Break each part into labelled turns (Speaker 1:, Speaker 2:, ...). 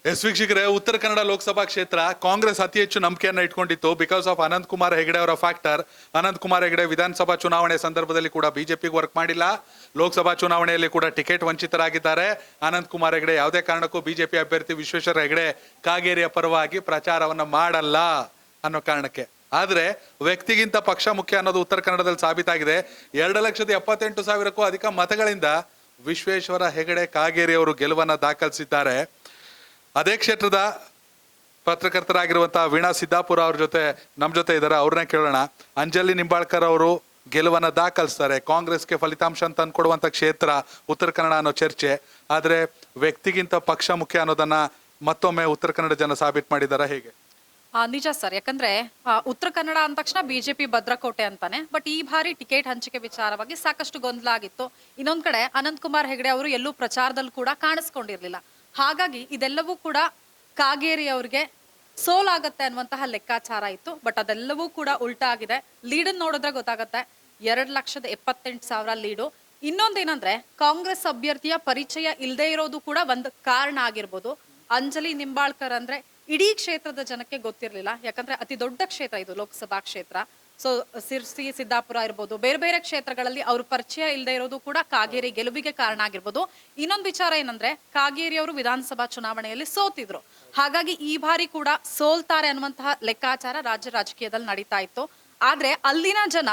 Speaker 1: S ವೀಕ್ಷಕರೇ, ಉತ್ತರ ಕನ್ನಡ ಲೋಕಸಭಾ ಕ್ಷೇತ್ರ ಕಾಂಗ್ರೆಸ್ ಅತಿ ಹೆಚ್ಚು ನಂಬಿಕೆಯನ್ನ ಇಟ್ಕೊಂಡಿತ್ತು ಬಿಕಾಸ್ ಆಫ್ ಅನಂತ್ ಕುಮಾರ್ ಹೆಗಡೆ ಅವರ ಫ್ಯಾಕ್ಟರ್. ಅನಂತ್ ಕುಮಾರ್ ಹೆಗಡೆ ವಿಧಾನಸಭಾ ಚುನಾವಣೆ ಸಂದರ್ಭದಲ್ಲಿ ಕೂಡ ಬಿಜೆಪಿಗೆ ವರ್ಕ್ ಮಾಡಿಲ್ಲ, ಲೋಕಸಭಾ ಚುನಾವಣೆಯಲ್ಲಿ ಕೂಡ ಟಿಕೆಟ್ ವಂಚಿತರಾಗಿದ್ದಾರೆ. ಅನಂತ್ ಕುಮಾರ್ ಹೆಗಡೆ ಯಾವುದೇ ಕಾರಣಕ್ಕೂ ಬಿಜೆಪಿ ಅಭ್ಯರ್ಥಿ ವಿಶ್ವೇಶ್ವರ ಹೆಗಡೆ ಕಾಗೇರಿಯ ಪರವಾಗಿ ಪ್ರಚಾರವನ್ನ ಮಾಡಲ್ಲ ಅನ್ನೋ ಕಾರಣಕ್ಕೆ. ಆದ್ರೆ ವ್ಯಕ್ತಿಗಿಂತ ಪಕ್ಷ ಮುಖ್ಯ ಅನ್ನೋದು ಉತ್ತರ ಕನ್ನಡದಲ್ಲಿ ಸಾಬೀತಾಗಿದೆ. 2,78,000ಕ್ಕೂ ಅಧಿಕ ಮತಗಳಿಂದ ವಿಶ್ವೇಶ್ವರ ಹೆಗಡೆ ಕಾಗೇರಿ ಅವರು ಗೆಲುವನ್ನ ದಾಖಲಿಸಿದ್ದಾರೆ. ಅದೇ ಕ್ಷೇತ್ರದ ಪತ್ರಕರ್ತರಾಗಿರುವಂತಹ ವೀಣಾ ಸಿದ್ದಾಪುರ ಅವ್ರ ಜೊತೆ ನಮ್ಮ ಜೊತೆ ಇದ್ದಾರೆ, ಅವ್ರನ್ನ ಕೇಳೋಣ. ಅಂಜಲಿ ನಿಂಬಾಳ್ಕರ್ ಅವರು ಗೆಲುವನ್ನ ದಾಖಲಿಸ್ತಾರೆ. ಕಾಂಗ್ರೆಸ್ಗೆ ಫಲಿತಾಂಶ ತಂದು ಕೊಡುವಂತ ಕ್ಷೇತ್ರ ಉತ್ತರ ಕನ್ನಡ ಅನ್ನೋ ಚರ್ಚೆ. ಆದ್ರೆ ವ್ಯಕ್ತಿಗಿಂತ ಪಕ್ಷ ಮುಖ್ಯ ಅನ್ನೋದನ್ನ ಮತ್ತೊಮ್ಮೆ ಉತ್ತರ ಕನ್ನಡ ಜನ ಸಾಬೀತು ಮಾಡಿದಾರ, ಹೇಗೆ?
Speaker 2: ನಿಜ ಸರ್, ಯಾಕಂದ್ರೆ ಉತ್ತರ ಕನ್ನಡ ಅಂದ ತಕ್ಷಣ ಬಿಜೆಪಿ ಭದ್ರಕೋಟೆ ಅಂತಾನೆ. ಬಟ್ ಈ ಬಾರಿ ಟಿಕೆಟ್ ಹಂಚಿಕೆ ವಿಚಾರವಾಗಿ ಸಾಕಷ್ಟು ಗೊಂದಲ ಆಗಿತ್ತು. ಇನ್ನೊಂದ್ ಕಡೆ ಅನಂತ್ ಕುಮಾರ್ ಹೆಗಡೆ ಅವರು ಎಲ್ಲೂ ಪ್ರಚಾರದಲ್ಲಿ ಕೂಡ ಕಾಣಿಸ್ಕೊಂಡಿರ್ಲಿಲ್ಲ. ಹಾಗಾಗಿ ಇದೆಲ್ಲವೂ ಕೂಡ ಕಾಗೇರಿ ಅವ್ರಿಗೆ ಸೋಲಾಗತ್ತೆ ಅನ್ನುವಂತಹ ಲೆಕ್ಕಾಚಾರ ಇತ್ತು. ಬಟ್ ಅದೆಲ್ಲವೂ ಕೂಡ ಉಲ್ಟಾ ಆಗಿದೆ. ಲೀಡನ್ ನೋಡಿದ್ರೆ ಗೊತ್ತಾಗತ್ತೆ, 2,78,000 ಲೀಡು. ಇನ್ನೊಂದೇನಂದ್ರೆ ಕಾಂಗ್ರೆಸ್ ಅಭ್ಯರ್ಥಿಯ ಪರಿಚಯ ಇಲ್ಲದೆ ಇರೋದು ಕೂಡ ಒಂದು ಕಾರಣ ಆಗಿರ್ಬೋದು. ಅಂಜಲಿ ನಿಂಬಾಳ್ಕರ್ ಅಂದ್ರೆ ಇಡೀ ಕ್ಷೇತ್ರದ ಜನಕ್ಕೆ ಗೊತ್ತಿರಲಿಲ್ಲ, ಯಾಕಂದ್ರೆ ಅತಿ ದೊಡ್ಡ ಕ್ಷೇತ್ರ ಇದು ಲೋಕಸಭಾ ಕ್ಷೇತ್ರ. ಸೊ ಸಿರ್ಸಿ, ಸಿದ್ದಾಪುರ ಇರ್ಬೋದು, ಬೇರೆ ಬೇರೆ ಕ್ಷೇತ್ರಗಳಲ್ಲಿ ಅವ್ರ ಪರಿಚಯ ಇಲ್ಲದೆ ಇರೋದು ಕೂಡ ಕಾಗೇರಿ ಗೆಲುವಿಗೆ ಕಾರಣ ಆಗಿರ್ಬೋದು. ಇನ್ನೊಂದು ವಿಚಾರ ಏನಂದ್ರೆ ಕಾಗೇರಿ ಅವರು ವಿಧಾನಸಭಾ ಚುನಾವಣೆಯಲ್ಲಿ ಸೋತಿದ್ರು. ಹಾಗಾಗಿ ಈ ಬಾರಿ ಕೂಡ ಸೋಲ್ತಾರೆ ಅನ್ನುವಂತಹ ಲೆಕ್ಕಾಚಾರ ರಾಜ್ಯ ರಾಜಕೀಯದಲ್ಲಿ ನಡೀತಾ ಇತ್ತು. ಆದ್ರೆ ಅಲ್ಲಿನ ಜನ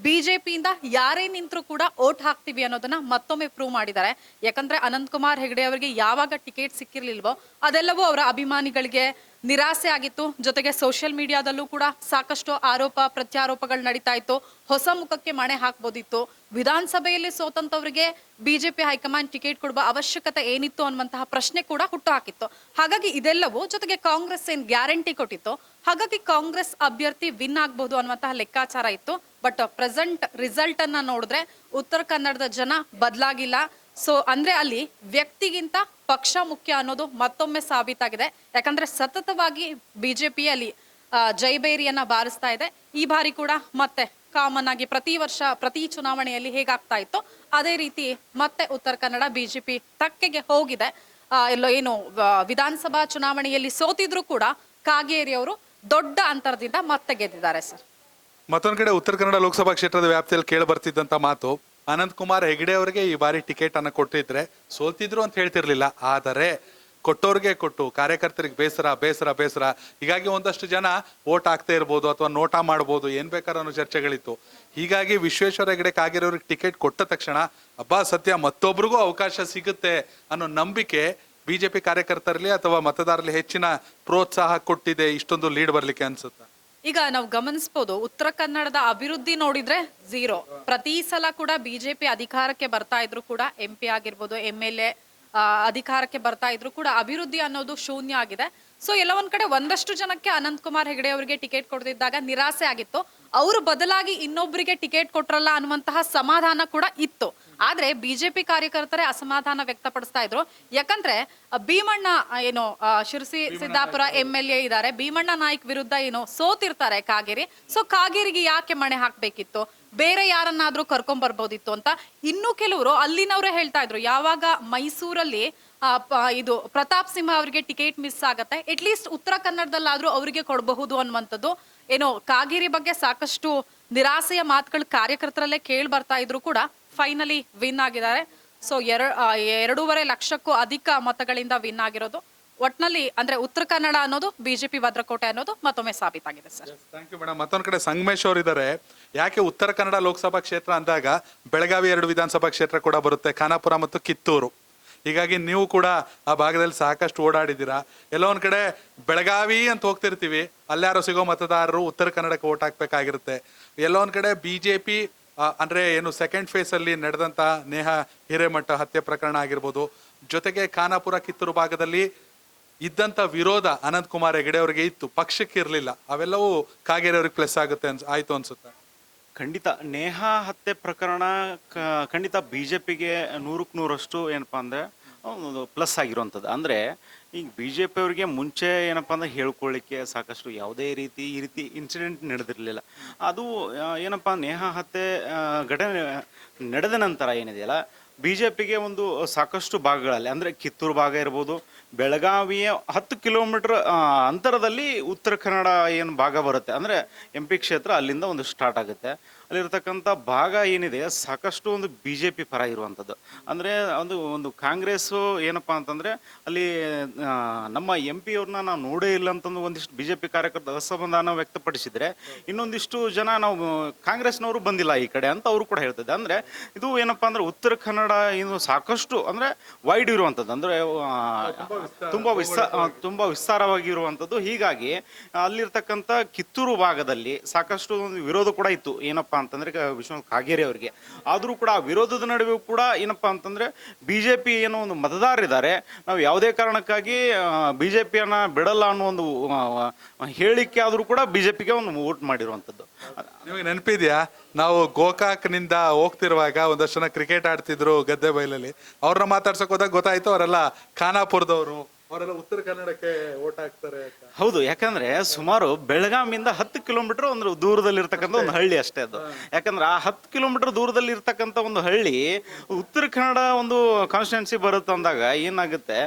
Speaker 2: ಬಿಜೆಪಿಯಿಂದ ಯಾರೇ ನಿಂತರೂ ಕೂಡ ಓಟ್ ಹಾಕ್ತಿವಿ ಅನ್ನೋದನ್ನ ಮತ್ತೊಮ್ಮೆ ಪ್ರೂವ್ ಮಾಡಿದ್ದಾರೆ. ಯಾಕಂದ್ರೆ ಅನಂತ್ ಕುಮಾರ್ ಹೆಗಡೆ ಅವರಿಗೆ ಯಾವಾಗ ಟಿಕೆಟ್ ಸಿಕ್ಕಿರ್ಲಿಲ್ವೋ ಅದೆಲ್ಲವೂ ಅವರ ಅಭಿಮಾನಿಗಳಿಗೆ ನಿರಾಸೆ ಆಗಿತ್ತು. ಜೊತೆಗೆ ಸೋಷಿಯಲ್ ಮೀಡಿಯಾದಲ್ಲೂ ಕೂಡ ಸಾಕಷ್ಟು ಆರೋಪ ಪ್ರತ್ಯಾರೋಪಗಳು ನಡೀತಾ ಇತ್ತು. ಹೊಸ ಮುಖಕ್ಕೆ ಮಣೆ ಹಾಕ್ಬೋದಿತ್ತು. ವಿಧಾನಸಭೆಯಲ್ಲಿ ಸೋತಂತವರಿಗೆ ಬಿಜೆಪಿ ಹೈಕಮಾಂಡ್ ಟಿಕೆಟ್ ಕೊಡುವ ಅವಶ್ಯಕತೆ ಏನಿತ್ತು ಅನ್ನುವಂತಹ ಪ್ರಶ್ನೆ ಕೂಡ ಹುಟ್ಟು ಹಾಕಿತ್ತು. ಹಾಗಾಗಿ ಇದೆಲ್ಲವೂ, ಜೊತೆಗೆ ಕಾಂಗ್ರೆಸ್ ಏನ್ ಗ್ಯಾರಂಟಿ ಕೊಟ್ಟಿತ್ತು, ಹಾಗಾಗಿ ಕಾಂಗ್ರೆಸ್ ಅಭ್ಯರ್ಥಿ ವಿನ್ ಆಗ್ಬಹುದು ಅನ್ನುವಂತಹ ಲೆಕ್ಕಾಚಾರ ಇತ್ತು. ಬಟ್ ಪ್ರೆಸೆಂಟ್ ರಿಸಲ್ಟ್ ಅನ್ನ ನೋಡಿದ್ರೆ ಉತ್ತರ ಕನ್ನಡದ ಜನ ಬದಲಾಗಿಲ್ಲ. ಸೊ ಅಂದ್ರೆ ಅಲ್ಲಿ ವ್ಯಕ್ತಿಗಿಂತ ಪಕ್ಷ ಮುಖ್ಯ ಅನ್ನೋದು ಮತ್ತೊಮ್ಮೆ ಸಾಬೀತಾಗಿದೆ. ಯಾಕಂದ್ರೆ ಸತತವಾಗಿ ಬಿಜೆಪಿಯಲ್ಲಿ ಜೈಬೇರಿಯನ್ನ ಬಾರಿಸ್ತಾ ಇದೆ. ಈ ಬಾರಿ ಕೂಡ ಮತ್ತೆ ಕಾಮನ್ ಆಗಿ ಪ್ರತಿ ವರ್ಷ ಪ್ರತಿ ಚುನಾವಣೆಯಲ್ಲಿ ಹೇಗಾಗ್ತಾ ಇತ್ತು ಅದೇ ರೀತಿ ಮತ್ತೆ ಉತ್ತರ ಕನ್ನಡ ಬಿಜೆಪಿ ತಕ್ಕೆಗೆ ಹೋಗಿದೆ. ಎಲ್ಲೋ ಏನು ವಿಧಾನಸಭಾ ಚುನಾವಣೆಯಲ್ಲಿ ಸೋತಿದ್ರು ಕೂಡ ಕಾಗೇರಿ ಅವರು ದೊಡ್ಡ ಅಂತರದಿಂದ ಮತ್ತೆ ಗೆದ್ದಿದ್ದಾರೆ ಸರ್.
Speaker 1: ಮತ್ತೊಂದ್ ಕಡೆ ಉತ್ತರ ಕನ್ನಡ ಲೋಕಸಭಾ ಕ್ಷೇತ್ರದ ವ್ಯಾಪ್ತಿಯಲ್ಲಿ ಕೇಳಿ ಬರ್ತಿದ್ದಂತ ಮಾತು, ಅನಂತ್ ಕುಮಾರ್ ಹೆಗಡೆ ಅವರಿಗೆ ಈ ಬಾರಿ ಟಿಕೆಟ್ ಅನ್ನ ಕೊಟ್ಟಿದ್ರೆ ಸೋಲ್ತಿದ್ರು ಅಂತ ಹೇಳ್ತಿರ್ಲಿಲ್ಲ, ಆದರೆ ಕೊಟ್ಟವ್ರಿಗೆ ಕೊಟ್ಟು ಕಾರ್ಯಕರ್ತರಿಗೆ ಬೇಸರ ಬೇಸರ ಬೇಸರ, ಹೀಗಾಗಿ ಒಂದಷ್ಟು ಜನ ವೋಟ್ ಆಗ್ತಾ ಇರ್ಬೋದು ಅಥವಾ ನೋಟಾ ಮಾಡ್ಬೋದು, ಏನ್ ಬೇಕಾದ್ರೂ ಅನ್ನೋ ಚರ್ಚೆಗಳಿತ್ತು. ಹೀಗಾಗಿ ವಿಶ್ವೇಶ್ವರ ಹೆಗಡೆ ಕಾಗೇರಿ ಅವ್ರಿಗೆ ಟಿಕೆಟ್ ಕೊಟ್ಟ ತಕ್ಷಣ ಅಬ್ಬಾ ಸತ್ಯ ಮತ್ತೊಬ್ರಿಗೂ ಅವಕಾಶ ಸಿಗುತ್ತೆ ಅನ್ನೋ ನಂಬಿಕೆ ಬಿಜೆಪಿ ಕಾರ್ಯಕರ್ತರಲ್ಲಿ ಅಥವಾ ಮತದಾರರಲ್ಲಿ ಹೆಚ್ಚಿನ ಪ್ರೋತ್ಸಾಹ ಕೊಟ್ಟಿದೆ ಇಷ್ಟೊಂದು ಲೀಡ್ ಬರ್ಲಿಕ್ಕೆ ಅನ್ಸುತ್ತೆ.
Speaker 2: ಈಗ ನಾವು ಗಮನಿಸಬಹುದು, ಉತ್ತರ ಕನ್ನಡದ ಅಭಿವೃದ್ಧಿ ನೋಡಿದ್ರೆ ಝೀರೋ. ಪ್ರತಿ ಸಲ ಕೂಡ ಬಿಜೆಪಿ ಅಧಿಕಾರಕ್ಕೆ ಬರ್ತಾ ಇದ್ರು ಕೂಡ MP ಆಗಿರ್ಬೋದು, MLA ಅಧಿಕಾರಕ್ಕೆ ಬರ್ತಾ ಇದ್ರು ಕೂಡ ಅಭಿವೃದ್ಧಿ ಅನ್ನೋದು ಶೂನ್ಯ ಆಗಿದೆ. ಸೊ ಎಲ್ಲ ಒಂದ್ ಕಡೆ ಒಂದಷ್ಟು ಜನಕ್ಕೆ ಅನಂತ್ ಕುಮಾರ್ ಹೆಗಡೆ ಅವರಿಗೆ ಟಿಕೆಟ್ ಕೊಡದಿದ್ದಾಗ ನಿರಾಸೆ ಆಗಿತ್ತು. ಅವರು ಬದಲಾಗಿ ಇನ್ನೊಬ್ಬರಿಗೆ ಟಿಕೆಟ್ ಕೊಟ್ರಲ್ಲ ಅನ್ನುವಂತಹ ಸಮಾಧಾನ ಕೂಡ ಇತ್ತು. ಆದ್ರೆ ಬಿಜೆಪಿ ಕಾರ್ಯಕರ್ತರೇ ಅಸಮಾಧಾನ ವ್ಯಕ್ತಪಡಿಸ್ತಾ ಇದ್ರು. ಯಾಕಂದ್ರೆ ಭೀಮಣ್ಣ ಏನು ಶಿರಸಿ ಸಿದ್ದಾಪುರ MLA ಇದ್ದಾರೆ, ಭೀಮಣ್ಣ ನಾಯ್ಕ್ ವಿರುದ್ಧ ಏನು ಸೋತಿರ್ತಾರೆ ಕಾಗೇರಿ. ಸೊ ಕಾಗೇರಿಗೆ ಯಾಕೆ ಮಣೆ ಹಾಕ್ಬೇಕಿತ್ತು, ಬೇರೆ ಯಾರನ್ನಾದ್ರೂ ಕರ್ಕೊಂಡ್ ಬರ್ಬೋದಿತ್ತು ಅಂತ ಇನ್ನು ಕೆಲವರು ಅಲ್ಲಿನವರೇ ಹೇಳ್ತಾ ಇದ್ರು. ಯಾವಾಗ ಮೈಸೂರಲ್ಲಿ ಇದು ಪ್ರತಾಪ್ ಸಿಂಹ ಅವರಿಗೆ ಟಿಕೆಟ್ ಮಿಸ್ ಆಗತ್ತೆ, ಅಟ್ಲೀಸ್ಟ್ ಉತ್ತರ ಕನ್ನಡದಲ್ಲಾದ್ರೂ ಅವರಿಗೆ ಕೊಡಬಹುದು ಅನ್ನುವಂಥದ್ದು ಏನೋ ಕಾಗೇರಿ ಬಗ್ಗೆ ಸಾಕಷ್ಟು ನಿರಾಸೆಯ ಮಾತುಗಳು ಕಾರ್ಯಕರ್ತರಲ್ಲೇ ಕೇಳಿ ಬರ್ತಾ ಇದ್ರು ಕೂಡ ಫೈನಲಿ ವಿನ್ ಆಗಿದ್ದಾರೆ. ಸೊ 2.5 ಲಕ್ಷಕ್ಕೂ ಅಧಿಕ ಮತಗಳಿಂದ ವಿನ್ ಆಗಿರೋದು. ಒಟ್ನಲ್ಲಿ ಅಂದ್ರೆ ಉತ್ತರ ಕನ್ನಡ ಅನ್ನೋದು ಬಿಜೆಪಿ ಭದ್ರಕೋಟೆ ಅನ್ನೋದು ಮತ್ತೊಮ್ಮೆ ಸಾಬೀತಾಗಿದೆ ಸರ್.
Speaker 1: Thank you madam. ಮತ್ತೊಂದ್ ಕಡೆ ಸಂಗಮೇಶ್ ಅವರು ಇದ್ದಾರೆ. ಯಾಕೆ ಉತ್ತರ ಕನ್ನಡ ಲೋಕಸಭಾ ಕ್ಷೇತ್ರ ಅಂದಾಗ ಬೆಳಗಾವಿ 2 ವಿಧಾನಸಭಾ ಕ್ಷೇತ್ರ ಕೂಡ ಬರುತ್ತೆ, ಖಾನಾಪುರ ಮತ್ತು ಕಿತ್ತೂರು. ಹೀಗಾಗಿ ನೀವು ಕೂಡ ಆ ಭಾಗದಲ್ಲಿ ಸಾಕಷ್ಟು ಓಡಾಡಿದ್ದೀರಾ. ಎಲ್ಲೋ ಒಂದ್ ಕಡೆ ಬೆಳಗಾವಿ ಅಂತ ಹೋಗ್ತಿರ್ತೀವಿ, ಅಲ್ಲಾರೋ ಸಿಗೋ ಮತದಾರರು ಉತ್ತರ ಕನ್ನಡಕ್ಕೆ ಓಟ್ ಹಾಕ್ಬೇಕಾಗಿರುತ್ತೆ. ಎಲ್ಲೋ ಒಂದ್ ಕಡೆ ಬಿಜೆಪಿ ಅಂದ್ರೆ ಏನು ಸೆಕೆಂಡ್ ಫೇಸ್ ಅಲ್ಲಿ ನಡೆದಂತ ನೇಹಾ ಹಿರೇಮಠ ಹತ್ಯೆ ಪ್ರಕರಣ ಆಗಿರ್ಬೋದು, ಜೊತೆಗೆ ಖಾನಾಪುರ ಕಿತ್ತೂರು ಭಾಗದಲ್ಲಿ ಇದ್ದಂತ ವಿರೋಧ ಅನಂತ್ ಕುಮಾರ್ ಹೆಗಡೆ ಅವರಿಗೆ ಇತ್ತು, ಪಕ್ಷಕ್ಕೆ ಇರಲಿಲ್ಲ. ಅವೆಲ್ಲವೂ ಕಾಗೇರಿ ಅವ್ರಿಗೆ ಪ್ಲಸ್ ಆಗುತ್ತೆ ಆಯ್ತು ಅನ್ಸುತ್ತೆ.
Speaker 3: ಖಂಡಿತ ನೇಹಾ ಹತ್ಯೆ ಪ್ರಕರಣ ಖಂಡಿತ ಬಿಜೆಪಿಗೆ 100% ಏನಪ್ಪಾ ಅಂದ್ರೆ ಒಂದು ಪ್ಲಸ್ ಆಗಿರುವಂಥದ್ದು. ಅಂದರೆ ಈಗ BJP ಅವರಿಗೆ ಮುಂಚೆ ಏನಪ್ಪ ಅಂದ್ರೆ ಹೇಳ್ಕೊಳ್ಳಿಕ್ಕೆ ಸಾಕಷ್ಟು ಯಾವುದೇ ಈ ರೀತಿ ಇನ್ಸಿಡೆಂಟ್ ನಡೆದಿರಲಿಲ್ಲ. ಅದು ಏನಪ್ಪ ನೇಹಾ ಹತ್ಯೆ ಘಟನೆ ನಡೆದ ನಂತರ ಏನಿದೆಯಲ್ಲ ಬಿಜೆಪಿಗೆ ಒಂದು ಸಾಕಷ್ಟು ಭಾಗಗಳಲ್ಲಿ ಅಂದ್ರೆ ಕಿತ್ತೂರು ಭಾಗ ಇರ್ಬೋದು, ಬೆಳಗಾವಿಯ 10 ಕಿಲೋಮೀಟರ್ ಅಂತರದಲ್ಲಿ ಉತ್ತರ ಕನ್ನಡ ಏನು ಭಾಗ ಬರುತ್ತೆ ಅಂದ್ರೆ MP ಕ್ಷೇತ್ರ, ಅಲ್ಲಿಂದ ಒಂದು ಸ್ಟಾರ್ಟ್ ಆಗುತ್ತೆ. ಅಲ್ಲಿರ್ತಕ್ಕಂಥ ಭಾಗ ಏನಿದೆ ಸಾಕಷ್ಟು ಒಂದು ಬಿಜೆಪಿ ಪರ ಇರುವಂಥದ್ದು. ಅಂದ್ರೆ ಒಂದು ಒಂದು ಕಾಂಗ್ರೆಸ್ಸು ಏನಪ್ಪಾ ಅಂತಂದ್ರೆ ಅಲ್ಲಿ ನಮ್ಮ MP ಅವ್ರನ್ನ ನಾವು ನೋಡೇ ಇಲ್ಲ ಅಂತಂದು ಒಂದಿಷ್ಟು ಬಿಜೆಪಿ ಕಾರ್ಯಕರ್ತರು ಅಸಮಾಧಾನ ವ್ಯಕ್ತಪಡಿಸಿದ್ರೆ, ಇನ್ನೊಂದಿಷ್ಟು ಜನ ನಾವು ಕಾಂಗ್ರೆಸ್ನವರು ಬಂದಿಲ್ಲ ಈ ಕಡೆ ಅಂತ ಅವರು ಕೂಡ ಹೇಳ್ತಿದ್ದೆ. ಅಂದ್ರೆ ಇದು ಏನಪ್ಪಾ ಅಂದ್ರೆ ಉತ್ತರ ಕನ್ನಡ ಇನ್ನು ಸಾಕಷ್ಟು ಅಂದ್ರೆ ವೈಡ್ ಇರುವಂಥದ್ದು, ಅಂದ್ರೆ ತುಂಬಾ ವಿಸ್ತಾರವಾಗಿರುವಂಥದ್ದು. ಹೀಗಾಗಿ ಅಲ್ಲಿರ್ತಕ್ಕಂಥ ಕಿತ್ತೂರು ಭಾಗದಲ್ಲಿ ಸಾಕಷ್ಟು ಒಂದು ವಿರೋಧ ಕೂಡ ಇತ್ತು. ಏನಪ್ಪಾ ಅಂತಂದ್ರೆ ವಿಶ್ವನಾಥ್ ಕಾಗೇರಿ ಅವರಿಗೆ. ಆದ್ರೂ ಕೂಡ ಆ ವಿರೋಧದ ನಡುವೆ ಕೂಡ ಏನಪ್ಪಾ ಅಂತಂದ್ರೆ ಬಿಜೆಪಿ ಏನೋ ಒಂದು ಮತದಾರರಿದ್ದಾರೆ, ನಾವು ಯಾವುದೇ ಕಾರಣಕ್ಕಾಗಿ ಬಿಜೆಪಿಯನ್ನ ಬಿಡಲ್ಲ ಅನ್ನೋ ಒಂದು ಹೇಳಿಕೆ ಆದ್ರೂ ಕೂಡ ಬಿಜೆಪಿಗೆ ಒಂದು ವೋಟ್ ಮಾಡಿರುವಂಥದ್ದು.
Speaker 1: ನಿಮಗೆ ನೆನಪಿದ್ಯಾ, ನಾವು ಗೋಕಾಕ್ನಿಂದ ಹೋಗ್ತಿರುವಾಗ ಒಂದಷ್ಟು ಜನ ಕ್ರಿಕೆಟ್ ಆಡ್ತಿದ್ರು ಗದ್ದೆ ಬೈಲಲ್ಲಿ. ಅವ್ರನ್ನ ಮಾತಾಡ್ಸಕ್ ಹೋದಾಗ ಗೊತ್ತಾಯ್ತು ಅವರೆಲ್ಲ ಖಾನಾಪುರದವರು, ಅವರೆಲ್ಲ ಉತ್ತರ ಕನ್ನಡಕ್ಕೆ ಓಟ್ ಹಾಕ್ತಾರೆ ಅಂತ.
Speaker 3: ಹೌದು, ಯಾಕಂದ್ರೆ ಸುಮಾರು ಬೆಳಗಾವಿಯಿಂದ 10 ಕಿಲೋಮೀಟರ್ ಒಂದು ದೂರದಲ್ಲಿರ್ತಕ್ಕಂಥ ಒಂದು ಹಳ್ಳಿ ಅಷ್ಟೇ ಅದು. ಯಾಕಂದ್ರೆ ಆ 10 ಕಿಲೋಮೀಟರ್ ದೂರದಲ್ಲಿ ಇರ್ತಕ್ಕಂಥ ಒಂದು ಹಳ್ಳಿ ಉತ್ತರ ಕನ್ನಡ ಒಂದು ಕಾನ್ಸ್ಟಿಟ್ಯೂನ್ಸಿ ಬರುತ್ತೆ ಅಂದಾಗ ಏನಾಗುತ್ತೆ,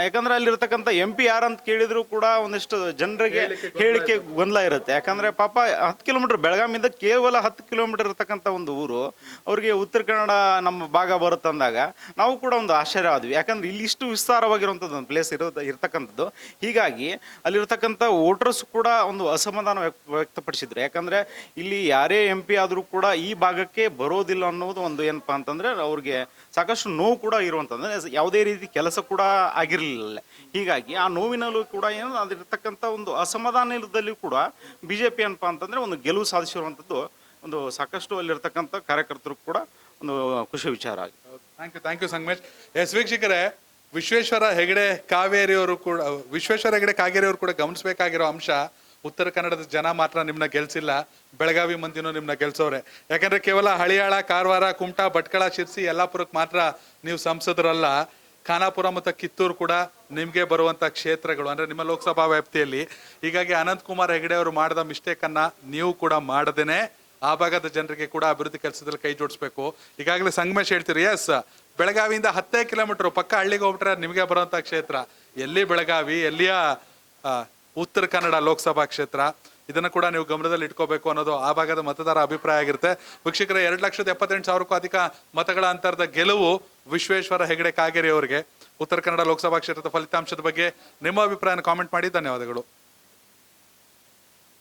Speaker 3: ಯಾಕಂದ್ರೆ ಅಲ್ಲಿರ್ತಕ್ಕಂಥ MP ಯಾರಂತ ಕೇಳಿದ್ರು ಕೂಡ ಒಂದಿಷ್ಟು ಜನರಿಗೆ ಹೇಳಿಕೆ ಗೊಂದಲ ಇರುತ್ತೆ. ಯಾಕಂದ್ರೆ ಪಾಪ 10 ಕಿಲೋಮೀಟರ್ ಬೆಳಗಾವಿಯಿಂದ ಕೇವಲ 10 ಕಿಲೋಮೀಟರ್ ಇರ್ತಕ್ಕಂಥ ಒಂದು ಊರು, ಅವ್ರಿಗೆ ಉತ್ತರ ಕನ್ನಡ ನಮ್ಮ ಭಾಗ ಬರುತ್ತೆ ಅಂದಾಗ ನಾವು ಕೂಡ ಒಂದು ಆಶ್ಚರ್ಯ ಆದ್ವಿ. ಯಾಕಂದ್ರೆ ಇಲ್ಲಿ ಇಷ್ಟು ವಿಸ್ತಾರವಾಗಿರುವಂಥದ್ದು ಒಂದು ಪ್ಲೇಸ್ ಇರ್ತಕ್ಕಂಥದ್ದು. ಹೀಗಾಗಿ ಅಲ್ಲಿರ್ತಕ್ಕಂಥ ವೋಟರ್ಸ್ ಕೂಡ ಒಂದು ಅಸಮಾಧಾನ ವ್ಯಕ್ತಪಡಿಸಿದ್ರು. ಯಾಕಂದ್ರೆ ಇಲ್ಲಿ ಯಾರೇ MP ಆದ್ರೂ ಕೂಡ ಈ ಭಾಗಕ್ಕೆ ಬರೋದಿಲ್ಲ ಅನ್ನೋದು ಒಂದು ಏನಪ್ಪಾ ಅಂತಂದ್ರೆ ಅವ್ರಿಗೆ ಸಾಕಷ್ಟು ನೋವು ಕೂಡ ಇರುವಂತಂದ್ರೆ ಯಾವುದೇ ರೀತಿ ಕೆಲಸ ಕೂಡ ಆಗಿರ್ಲಿಲ್ಲ. ಹೀಗಾಗಿ ಆ ನೋವಿನಲ್ಲೂ ಕೂಡ ಏನು ಅದಿರ್ತಕ್ಕಂಥ ಒಂದು ಅಸಮಾಧಾನದಲ್ಲಿ ಕೂಡ ಬಿಜೆಪಿ ಏನಪ್ಪಾ ಅಂತಂದ್ರೆ ಒಂದು ಗೆಲುವು ಸಾಧಿಸಿರುವಂಥದ್ದು ಒಂದು ಸಾಕಷ್ಟು ಅಲ್ಲಿರ್ತಕ್ಕಂಥ ಕಾರ್ಯಕರ್ತರು ಕೂಡ ಒಂದು ಖುಷಿ ವಿಚಾರ ಆಗಿದೆ.
Speaker 1: Thank you Sangamesh. ವೀಕ್ಷಕರೇ, ವಿಶ್ವೇಶ್ವರ ಹೆಗಡೆ ಕಾಗೇರಿ ಅವರು ಕೂಡ ಗಮನಿಸಬೇಕಾಗಿರೋ ಅಂಶ, ಉತ್ತರ ಕನ್ನಡದ ಜನ ಮಾತ್ರ ನಿಮ್ನ ಗೆಲ್ಸಿಲ್ಲ, ಬೆಳಗಾವಿ ಮಂದಿನೂ ನಿಮ್ನ ಗೆಲ್ಸೋರೆ. ಯಾಕಂದ್ರೆ ಕೇವಲ ಹಳಿಯಾಳ, ಕಾರವಾರ, ಕುಮಟಾ, ಭಟ್ಕಳ, ಶಿರ್ಸಿ, ಯಲ್ಲಾಪುರಕ್ಕೆ ಮಾತ್ರ ನೀವು ಸಂಸದರಲ್ಲ. ಖಾನಾಪುರ ಮತ್ತು ಕಿತ್ತೂರು ಕೂಡ ನಿಮ್ಗೆ ಬರುವಂತ ಕ್ಷೇತ್ರಗಳು, ಅಂದ್ರೆ ನಿಮ್ಮ ಲೋಕಸಭಾ ವ್ಯಾಪ್ತಿಯಲ್ಲಿ. ಹೀಗಾಗಿ ಅನಂತಕುಮಾರ್ ಹೆಗಡೆ ಅವರು ಮಾಡಿದ ಮಿಸ್ಟೇಕ್ ಅನ್ನ ನೀವು ಕೂಡ ಮಾಡದೇನೆ ಆ ಭಾಗದ ಜನರಿಗೆ ಕೂಡ ಅಭಿವೃದ್ಧಿ ಕೆಲಸದಲ್ಲಿ ಕೈ ಜೋಡಿಸ್ಬೇಕು. ಈಗಾಗಲೇ ಸಂಗಮೇಶ್ ಹೇಳ್ತೀರಿ, ಎಸ್, ಬೆಳಗಾವಿಯಿಂದ 10 ಕಿಲೋಮೀಟರ್ ಪಕ್ಕ ಹಳ್ಳಿಗೆ ಹೋಗ್ಬಿಟ್ರೆ ನಿಮಗೆ ಬರುವಂತ ಕ್ಷೇತ್ರ ಎಲ್ಲಿ ಬೆಳಗಾವಿ, ಎಲ್ಲಿಯ ಉತ್ತರ ಕನ್ನಡ ಲೋಕಸಭಾ ಕ್ಷೇತ್ರ. ಇದನ್ನು ಕೂಡ ನೀವು ಗಮನದಲ್ಲಿ ಇಟ್ಕೋಬೇಕು ಅನ್ನೋದು ಆ ಭಾಗದ ಮತದಾರ ಅಭಿಪ್ರಾಯ ಆಗಿರುತ್ತೆ. ವೀಕ್ಷಕರೇ, 2,78,000ಕ್ಕೂ ಅಧಿಕ ಮತಗಳ ಅಂತರದ ಗೆಲುವು ವಿಶ್ವೇಶ್ವರ ಹೆಗಡೆ ಕಾಗೇರಿ ಅವರಿಗೆ. ಉತ್ತರ ಕನ್ನಡ ಲೋಕಸಭಾ ಕ್ಷೇತ್ರದ ಫಲಿತಾಂಶದ ಬಗ್ಗೆ ನಿಮ್ಮ ಅಭಿಪ್ರಾಯನ ಕಾಮೆಂಟ್ ಮಾಡಿ. ಧನ್ಯವಾದಗಳು.